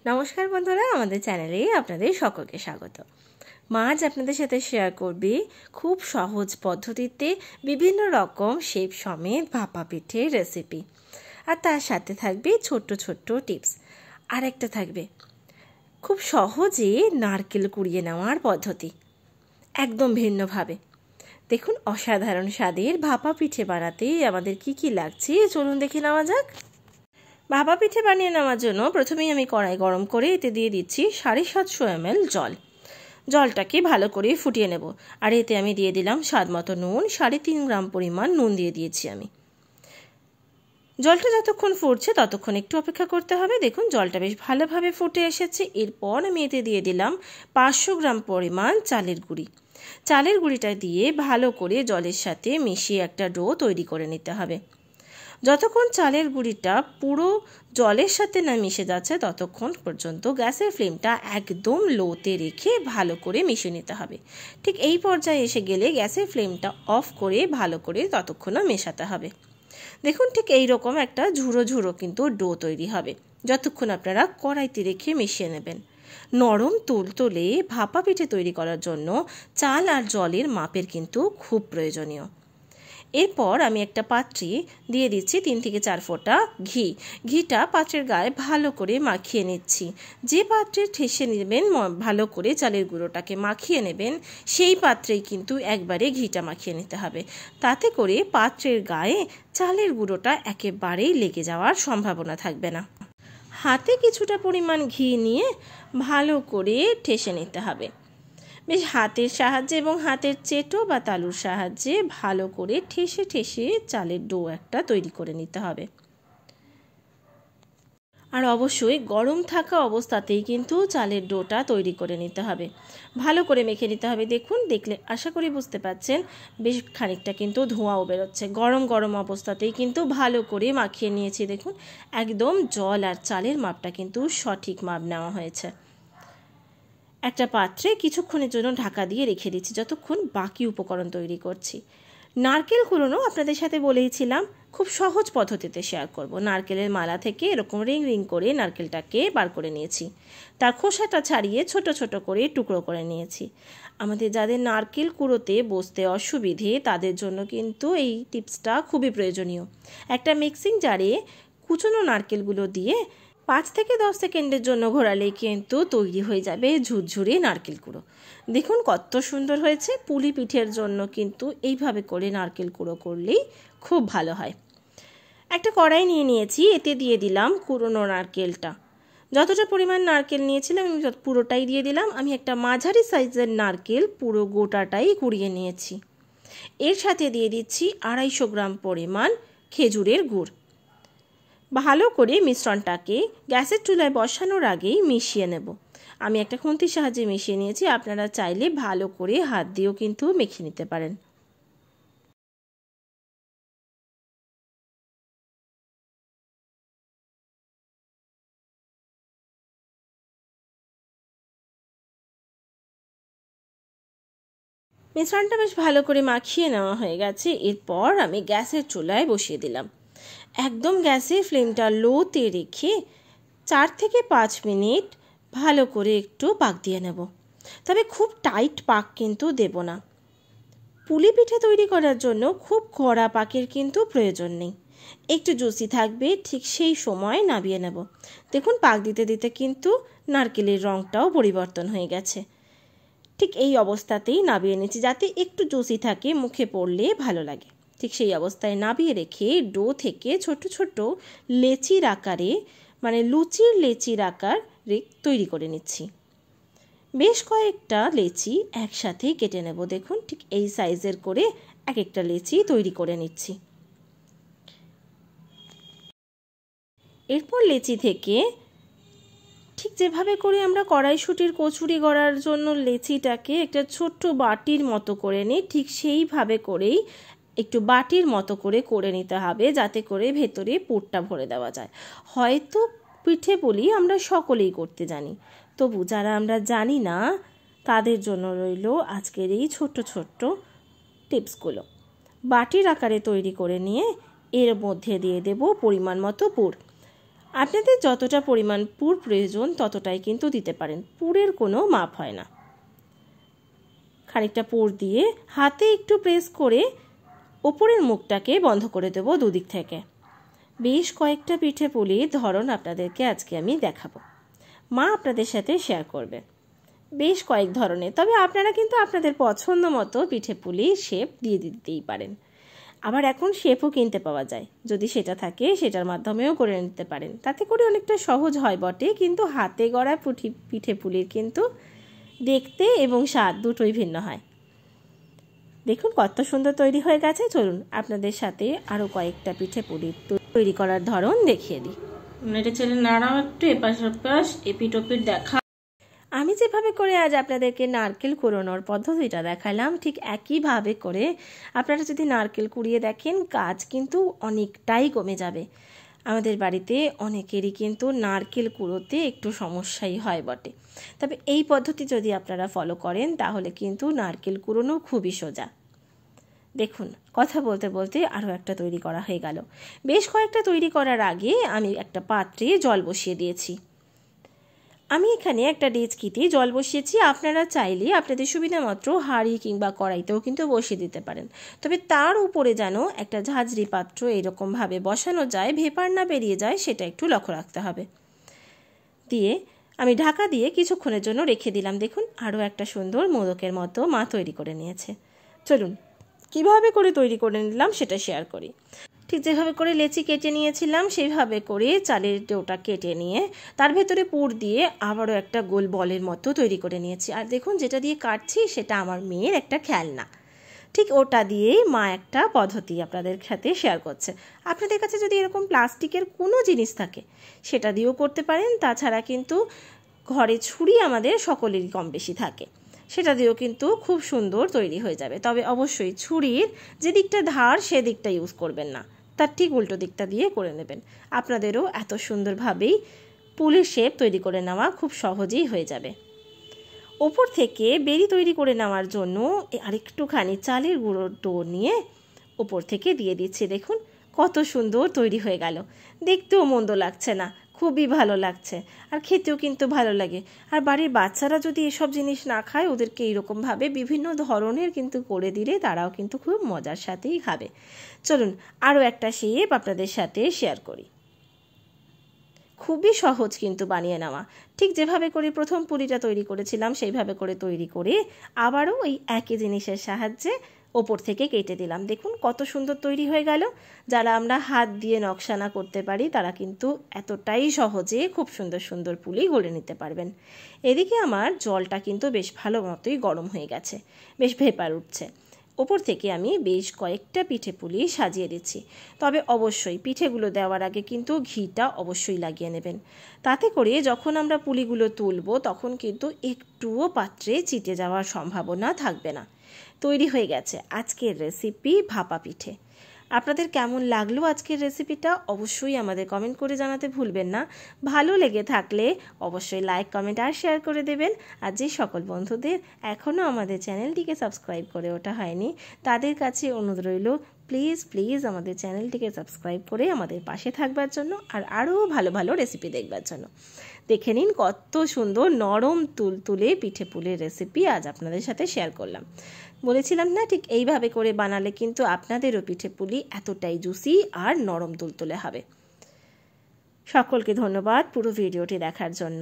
নমস্কার বন্ধুরা, আমাদের চ্যানেলে আপনাদের সকলকে স্বাগত। মা আজ আপনাদের সাথে শেয়ার করবে খুব সহজ পদ্ধতিতে বিভিন্ন রকম শেপ সমেত ভাপা পিঠের রেসিপি, আর তার সাথে থাকবে ছোট্ট ছোট্ট টিপস। আর একটা থাকবে খুব সহজে নারকেল কুড়িয়ে নেওয়ার পদ্ধতি, একদম ভিন্নভাবে। দেখুন, অসাধারণ স্বাদের ভাপা পিঠে বানাতে আমাদের কি কি লাগছে চলুন দেখে নেওয়া যাক। ভাপা পিঠে বানিয়ে নেওয়ার জন্য প্রথমেই আমি কড়াই গরম করে এতে দিয়ে দিচ্ছি 750 ml জল। জলটাকে ভালো করে ফুটিয়ে নেব, আর এতে আমি দিয়ে দিলাম স্বাদ মতো নুন। 3.5 গ্রাম পরিমাণ নুন দিয়ে দিয়েছি আমি। জলটা যতক্ষণ ফুটছে ততক্ষণ একটু অপেক্ষা করতে হবে। দেখুন, জলটা বেশ ভালোভাবে ফুটে এসেছে। এরপর আমি এতে দিয়ে দিলাম 500 গ্রাম পরিমাণ চালের গুঁড়ি। চালের গুঁড়িটা দিয়ে ভালো করে জলের সাথে মিশিয়ে একটা ডো তৈরি করে নিতে হবে। যতক্ষণ চালের গুঁড়িটা পুরো জলের সাথে না মিশে যাচ্ছে ততক্ষণ পর্যন্ত গ্যাসের ফ্লেমটা একদম লোতে রেখে ভালো করে মিশিয়ে নিতে হবে। ঠিক এই পর্যায়ে এসে গেলে গ্যাসের ফ্লেমটা অফ করে ভালো করে ততক্ষণও মেশাতে হবে। দেখুন, ঠিক এই রকম একটা ঝুড়ো ঝুড়ো কিন্তু ডো তৈরি হবে যতক্ষণ আপনারা কড়াইতে রেখে মিশিয়ে নেবেন। নরম তুলতুলে ভাপা পিঠে তৈরি করার জন্য চাল আর জলের মাপের কিন্তু খুব প্রয়োজনীয়। এরপর আমি একটা পাত্রে দিয়ে দিচ্ছি 3 থেকে 4 ফোঁটা ঘি। ঘিটা পাত্রের গায়ে ভালো করে মাখিয়ে নিচ্ছি। যে পাত্রে ঠেসে নেবেন, ভালো করে চালের গুঁড়োটাকে মাখিয়ে নেবেন, সেই পাত্রেই কিন্তু একবারে ঘিটা মাখিয়ে নিতে হবে। তাতে করে পাত্রের গায়ে চালের গুঁড়োটা একেবারেই লেগে যাওয়ার সম্ভাবনা থাকবে না। হাতে কিছুটা পরিমাণ ঘি নিয়ে ভালো করে ঠেসে নিতে হবে। বেশ হাতের সাহায্যে এবং হাতের চেটো বা তালুর সাহায্যে ভালো করে ঠেসে ঠেসে চালের ডো একটা তৈরি করে নিতে হবে। আর অবশ্যই গরম থাকা অবস্থাতেই কিন্তু চালের ডোটা তৈরি করে নিতে হবে। ভালো করে মেখে নিতে হবে। দেখুন, দেখলে আশা করি বুঝতে পারছেন বেশ খানিকটা কিন্তু ধোঁয়াও বেরোচ্ছে। গরম গরম অবস্থাতেই কিন্তু ভালো করে মাখিয়ে নিয়েছি। দেখুন, একদম জল আর চালের মাপটা কিন্তু সঠিক মাপ নেওয়া হয়েছে। একটা পাত্রে কিছুক্ষণের জন্য ঢাকা দিয়ে রেখে দিচ্ছি যতক্ষণ বাকি উপকরণ তৈরি করছি। নারকেল কুড়োনো আপনাদের সাথে বলেইছিলাম খুব সহজ পদ্ধতিতে শেয়ার করব। নারকেলের মালা থেকে এরকম রিং রিং করে নারকেলটাকে বার করে নিয়েছি। তার খোসাটা ছাড়িয়ে ছোট ছোট করে টুকরো করে নিয়েছি। আমাদের যাদের নারকেল কুড়োতে বসতে অসুবিধে তাদের জন্য কিন্তু এই টিপসটা খুবই প্রয়োজনীয়। একটা মিক্সিং জারে কুচনো নারকেলগুলো দিয়ে 5 থেকে 10 সেকেন্ডের জন্য ঘোরালেই কিন্তু তৈরি হয়ে যাবে ঝুরঝুরে নারকেল কুড়ো। দেখুন কত সুন্দর হয়েছে। পুলি পিঠের জন্য কিন্তু এইভাবে করে নারকেল কুড়ো করলেই খুব ভালো হয়। একটা কড়াই নিয়ে নিয়েছি, এতে দিয়ে দিলাম কুড়োনো নারকেলটা। যতটা পরিমাণ নারকেল নিয়েছিলাম আমি পুরোটাই দিয়ে দিলাম। আমি একটা মাঝারি সাইজের নারকেল পুরো গোটাটাই কুড়িয়ে নিয়েছি। এর সাথে দিয়ে দিচ্ছি 250 গ্রাম পরিমাণ খেজুরের গুড়। ভালো করে মিশ্রণটাকে গ্যাসের চুলায় বসানোর আগেই মিশিয়ে নেব। আমি একটা খুন্তির সাহায্যে মিশিয়ে নিয়েছি। আপনারা চাইলে ভালো করে হাত দিয়েও কিন্তু মেখে নিতে পারেন। মিশ্রণটা বেশ ভালো করে মাখিয়ে নেওয়া হয়ে গেছে। এরপর আমি গ্যাসের চুলায় বসিয়ে দিলাম। একদম গ্যাসের ফ্লেমটা লোতে রেখে 4 থেকে 5 মিনিট ভালো করে একটু পাক দিয়ে নেব। তবে খুব টাইট পাক কিন্তু দেব না। পুলি পিঠে তৈরি করার জন্য খুব কড়া পাকের কিন্তু প্রয়োজন নেই। একটু জুসি থাকবে, ঠিক সেই সময় নামিয়ে নেব। দেখুন, পাক দিতে দিতে কিন্তু নারকেলের রঙটাও পরিবর্তন হয়ে গেছে। ঠিক এই অবস্থাতেই নামিয়ে নিচ্ছি, যাতে একটু জুসি থাকে, মুখে পড়লে ভালো লাগে। ঠিক সেই অবস্থায় নামিয়ে রেখে ডো থেকে ছোট ছোট লেচির আকারে, মানে লুচির লেচির আকার তৈরি করে নিচ্ছি। বেশ কয়েকটা লেচি একসাথে কেটে নেব। দেখুন, ঠিক এই সাইজের করে এক একটা লেচি তৈরি করে নিচ্ছি। এরপর লেচি থেকে ঠিক যেভাবে করে আমরা কড়াইশুঁটির কচুরি গড়ার জন্য লেচিটাকে একটা ছোট্ট বাটির মতো করে নিই, ঠিক সেইভাবে করেই একটু বাটির মতো করে নিতে হবে, যাতে করে ভেতরে পুরটা ভরে দেওয়া যায়। হয়তো পিঠে পুলি আমরা সকলেই করতে জানি, তবু যারা আমরা জানি না তাদের জন্য রইল আজকের এই ছোট্ট ছোট্ট টিপসগুলো। বাটির আকারে তৈরি করে নিয়ে এর মধ্যে দিয়ে দেব পরিমাণ মতো পুর। আপনাদের যতটা পরিমাণ পুর প্রয়োজন ততটাই কিন্তু দিতে পারেন, পুরের কোনো মাপ হয় না। খানিকটা পুর দিয়ে হাতে একটু প্রেস করে ওপরের মুখটাকে বন্ধ করে দেব দুদিক থেকে। বেশ কয়েকটা পিঠে পুলির ধরন আপনাদেরকে আজকে আমি দেখাবো, মা আপনাদের সাথে শেয়ার করবে বেশ কয়েক ধরনের। তবে আপনারা কিন্তু আপনাদের পছন্দ মতো পিঠে পুলি শেপ দিয়ে দিতেই পারেন। আবার এখন শেপও কিনতে পাওয়া যায়, যদি সেটা থাকে সেটার মাধ্যমেও করে নিতে পারেন, তাতে করে অনেকটা সহজ হয় বটে, কিন্তু হাতে গড়া পিঠে পুলির কিন্তু দেখতে এবং স্বাদ দুটোই ভিন্ন হয়। দেখুন কত সুন্দর তৈরি হয়ে গেছে। চলুন আপনাদের সাথে আরও কয়েকটা পিঠে পুলি তৈরি করার ধরন দেখিয়ে দিই। এটা ছেলে নাড়াও একটু এপাশ ওপাশ এপিট ওপিট দেখা। আমি যেভাবে করে আজ আপনাদেরকে নারকেল কুড়োনোর পদ্ধতিটা দেখালাম, ঠিক একইভাবে করে আপনারা যদি নারকেল কুড়িয়ে দেখেন কাজ কিন্তু অনেকটাই কমে যাবে। আমাদের বাড়িতে অনেকেরই কিন্তু নারকেল কুড়োতে একটু সমস্যাই হয় বটে, তবে এই পদ্ধতি যদি আপনারা ফলো করেন তাহলে কিন্তু নারকেল কুড়োনো খুবই সোজা। দেখুন কথা বলতে বলতে আরও একটা তৈরি করা হয়ে গেল। বেশ কয়েকটা তৈরি করার আগে আমি একটা পাত্রে জল বসিয়ে দিয়েছি। আমি এখানে একটা ডেচকিতে জল বসিয়েছি, আপনারা চাইলে আপনাদের সুবিধা মতো হাঁড়ি কিংবা কড়াইতেও কিন্তু বসিয়ে দিতে পারেন, তবে তার উপরে যেন একটা ঝাঁঝরি পাত্র এরকমভাবে বসানো যায়, ভেপার না বেরিয়ে যায় সেটা একটু লক্ষ্য রাখতে হবে। দিয়ে আমি ঢাকা দিয়ে কিছুক্ষণের জন্য রেখে দিলাম। দেখুন আরও একটা সুন্দর মোদকের মতো মা তৈরি করে নিয়েছে। চলুন কিভাবে করে তৈরি করে নিলাম সেটা শেয়ার করি। ঠিক যেভাবে করে লেচি কেটে নিয়েছিলাম সেইভাবে করে চালের ডোটা কেটে নিয়ে তার ভেতরে পুর দিয়ে আবারও একটা গোল বলের মতো তৈরি করে নিয়েছি। আর দেখুন যেটা দিয়ে কাটছি সেটা আমার মেয়ের একটা খেলনা, ঠিক ওটা দিয়েই মা একটা পদ্ধতি আপনাদের সাথে শেয়ার করছে। আপনাদের কাছে যদি এরকম প্লাস্টিকের কোনো জিনিস থাকে সেটা দিয়েও করতে পারেন, তাছাড়া কিন্তু ঘরে ছুরি আমাদের সকলেরই কম বেশি থাকে, সেটা দিয়েও কিন্তু খুব সুন্দর তৈরি হয়ে যাবে। তবে অবশ্যই ছুরির যে দিকটা ধার সে দিকটা ইউজ করবেন না, তার ঠিক উল্টো দিকটা দিয়ে করে নেবেন। আপনাদেরও এত সুন্দরভাবেই পুলির শেপ তৈরি করে নেওয়া খুব সহজেই হয়ে যাবে। ওপর থেকে বেরি তৈরি করে নেওয়ার জন্য আরেকটুখানি চালের গুঁড়োর ডো নিয়ে ওপর থেকে দিয়ে দিচ্ছি। দেখুন কত সুন্দর তৈরি হয়ে গেল, দেখতেও মন্দ লাগছে না, খুবই ভালো লাগছে, আর খেতেও কিন্তু ভালো লাগে। আর বাড়ির বাচ্চারা যদি এসব জিনিস না খায়, ওদেরকে এইরকমভাবে বিভিন্ন ধরনের কিন্তু করে দিলে তারাও কিন্তু খুব মজার সাথেই খাবে। চলুন আরও একটা শেপ আপনাদের সাথে শেয়ার করি। খুবই সহজ কিন্তু বানিয়ে নেওয়া। ঠিক যেভাবে করে প্রথম পুলিটা তৈরি করেছিলাম সেইভাবে করে তৈরি করে আবারও ওই একই জিনিসের সাহায্যে ওপর থেকে কেটে দিলাম। দেখুন কত সুন্দর তৈরি হয়ে গেল। যারা আমরা হাত দিয়ে নকশানা করতে পারি তারা কিন্তু এতটাই সহজে খুব সুন্দর সুন্দর পুলি গড়ে নিতে পারবেন। এদিকে আমার জলটা কিন্তু বেশ ভালো মতোই গরম হয়ে গেছে, বেশ ভেপার উঠছে। ওপর থেকে আমি বেশ কয়েকটা পিঠে পুলি সাজিয়ে দিচ্ছি, তবে অবশ্যই পিঠেগুলো দেওয়ার আগে কিন্তু ঘিটা অবশ্যই লাগিয়ে নেবেন, তাতে করে যখন আমরা পুলিগুলো তুলব তখন কিন্তু একটুও পাত্রে চিটে যাওয়ার সম্ভাবনা থাকবে না। তৈরি হয়ে গেছে আজকের রেসিপি ভাপা পিঠে। আপনাদের কেমন লাগলো আজকের রেসিপিটা অবশ্যই আমাদের কমেন্ট করে জানাতে ভুলবেন না। ভালো লেগে থাকলে অবশ্যই লাইক কমেন্ট আর শেয়ার করে দেবেন। আর যে সকল বন্ধুদের এখনও আমাদের চ্যানেলটিকে সাবস্ক্রাইব করে ওঠা হয়নি তাদের কাছে অনুরোধ রইল প্লিজ আমাদের চ্যানেলটিকে সাবস্ক্রাইব করে আমাদের পাশে থাকবার জন্য আর আরও ভালো ভালো রেসিপি দেখবার জন্য। দেখে নিন কত সুন্দর নরম তুলতুলে পিঠে পুলির রেসিপি আজ আপনাদের সাথে শেয়ার করলাম। বলেছিলাম না ঠিক এইভাবে করে বানালে কিন্তু আপনাদেরও পিঠে পুলি এতটাই জুসি আর নরম তুলতুলে হবে। সকলকে ধন্যবাদ পুরো ভিডিওটি দেখার জন্য।